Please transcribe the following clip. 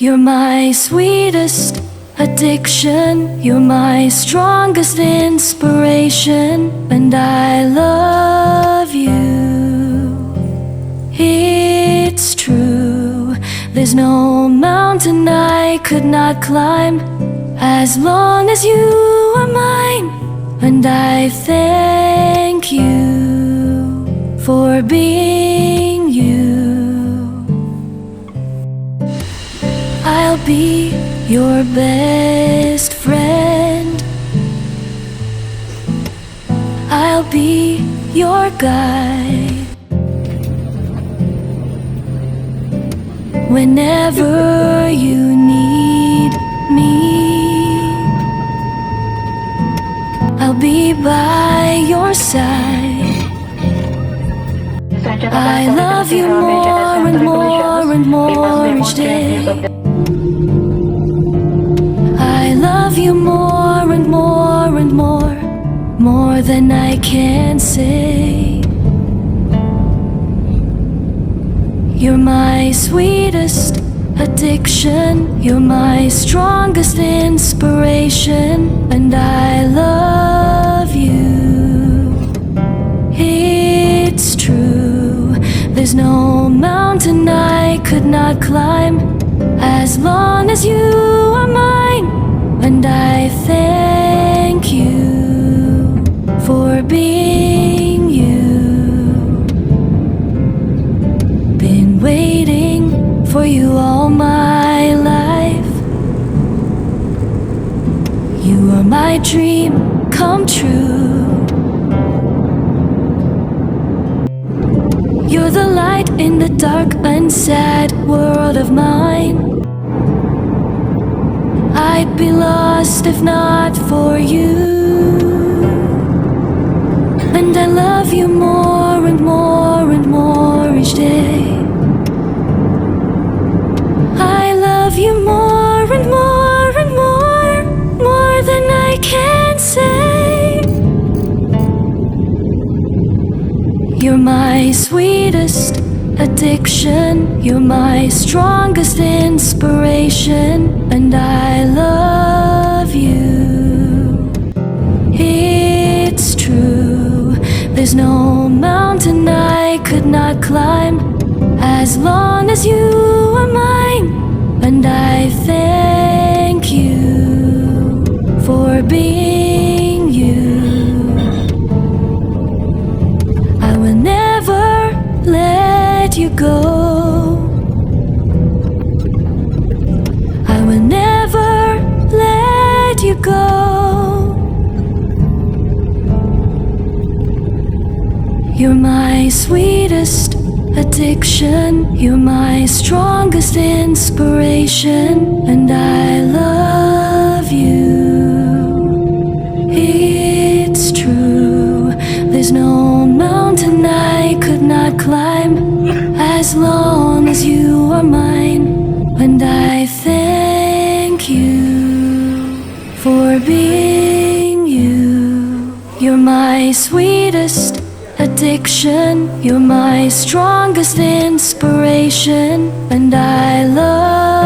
You're my sweetest addiction. You're my strongest inspiration. And I love you. It's true. There's no mountain I could not climb as long as you are mine. And I thank you for being you. I'll be your best friend. I'll be your guide. Whenever you need me, I'll be by your side. I love you more and more and more each day. I love you more and more and more than I can say. You're my sweetest addiction. You're my strongest inspiration. And I love you. It's true. There's no mountain I could not climb as long as you are mine. And I thank you for being you. Been waiting for you all my life. You are my dream come true. You're the light in the dark and sad world of mine. I'd be lost if not for you. And I love you more and more and more each day. I love you more and more and more than I can say. You're my sweetest addiction. You're my strongest inspiration. And I love you. It's true. There's no mountain I could not climb as long as you are mine. And I thank you for being you. I will never let you go. I will never let you go. You're my sweetest addiction. You're my strongest inspiration. And I love you. It's true. There's no mountain I could not climb as long as you are mine. And I thank you for being you. You're my sweetest addiction. You're my strongest inspiration. And I love